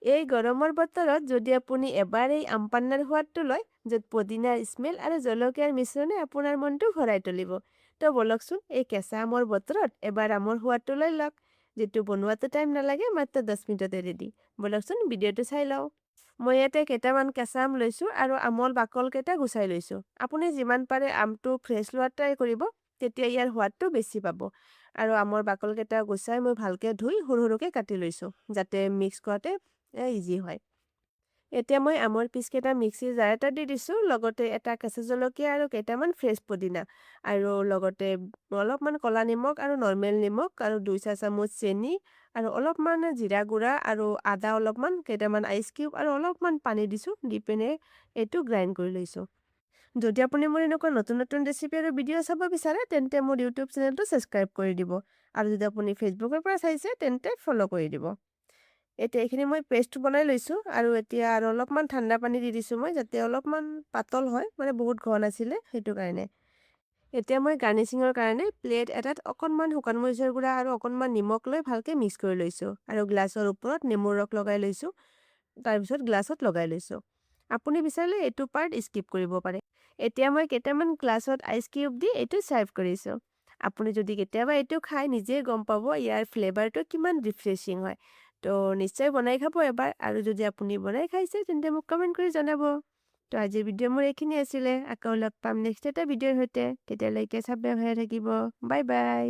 এই গৰমৰ বতৰত যদি আপুনি এবাৰ এই আম পান্নাৰ সোৱাদটো লয়, য'ত পদিনাৰ স্মেল আৰু জলকীয়াৰ মিশ্ৰণে আপোনাৰ মনটো ভৰাই তুলিব। তো বলকচোন এই কেঁচা আমৰ বতৰত এবাৰ আমৰ সোৱাদটো লৈ লওক, যিটো বনোৱাটো টাইম নালাগে, মাত্ৰ 10 মিনিটতে ৰেডি। বলকচোন ভিডিঅ'টো চাই লওঁ। মই ইয়াতে কেইটামান কেঁচা আম লৈছোঁ আৰু আমৰ বাকলকেইটা গুচাই লৈছোঁ। আপুনি যিমান পাৰে আমটো ফ্ৰেছ লোৱাৰ ট্ৰাই কৰিব, তেতিয়া ইয়াৰ সোৱাদটো বেছি পাব। আৰু আমৰ বাকলকেইটা গুচাই মই ভালকৈ ধুই সৰু সৰুকৈ কাটি লৈছোঁ, যাতে মিক্স কৰাতে ইজি হয়। এতিয়া মই আমৰ পিচকেইটা মিক্সিৰ জাৰ এটা দি দিছোঁ, লগতে এটা কেঁচা জলকীয়া আৰু কেইটামান ফ্ৰেছ পদিনা, আৰু লগতে অলপমান ক'লা নিমখ আৰু নৰ্মেল নিমখ, আৰু 2 চামুচ চেনি, আৰু অলপমান জিৰা গুড়া, আৰু আদা অলপমান, কেইটামান আইচ কিউব, আৰু অলপমান পানী দিছোঁ, দি পিনে এইটো গ্ৰাইণ্ড কৰি লৈছোঁ। যদি আপুনি মোৰ এনেকুৱা নতুন নতুন ৰেচিপি আৰু ভিডিঅ' চাব বিচাৰে, তেন্তে মোৰ ইউটিউব চেনেলটো ছাবস্ক্ৰাইব কৰি দিব। আৰু যদি আপুনি ফেচবুকৰ পৰা চাইছে, তেন্তে ফ'ল' কৰি দিব। এতিয়া এইখিনি মই পেষ্ট বনাই লৈছোঁ, আৰু এতিয়া আৰু অলপমান ঠাণ্ডা পানী দি দিছোঁ মই, যাতে অলপমান পাতল হয়, মানে বহুত ঘন আছিলে সেইটো কাৰণে। এতিয়া মই গাৰ্নিচিঙৰ কাৰণে প্লেট এটাত অকণমান শুকান মৰিচৰ গুড়া আৰু অকণমান নিমখ লৈ ভালকৈ মিক্স কৰি লৈছোঁ, আৰু গ্লাছৰ ওপৰত নেমুৰ ৰস লগাই লৈছোঁ, তাৰপিছত গ্লাছত লগাই লৈছোঁ। আপুনি বিচাৰিলে এইটো পাৰ্ট স্কিপ কৰিব পাৰে। এতিয়া মই কেইটামান গ্লাছত আইচ কিউব দি এইটো ছাৰ্ভ কৰিছোঁ। আপুনি যদি কেতিয়াবা এইটো খাই নিজেই গম পাব ইয়াৰ ফ্লেভাৰটো কিমান ৰিফ্ৰেছিং হয়। তো নিশ্চয় বনাই খাব এবাৰ, আৰু যদি আপুনি বনাই খাইছে তেন্তে মোক কমেণ্ট কৰি জনাব। তো আজিৰ ভিডিঅ' মোৰ এইখিনি আছিলে। আকৌ লগ পাম নেক্সট এটা ভিডিঅ'ৰ সৈতে। তেতিয়ালৈকে চাবে ভালে থাকিব। Bye bye.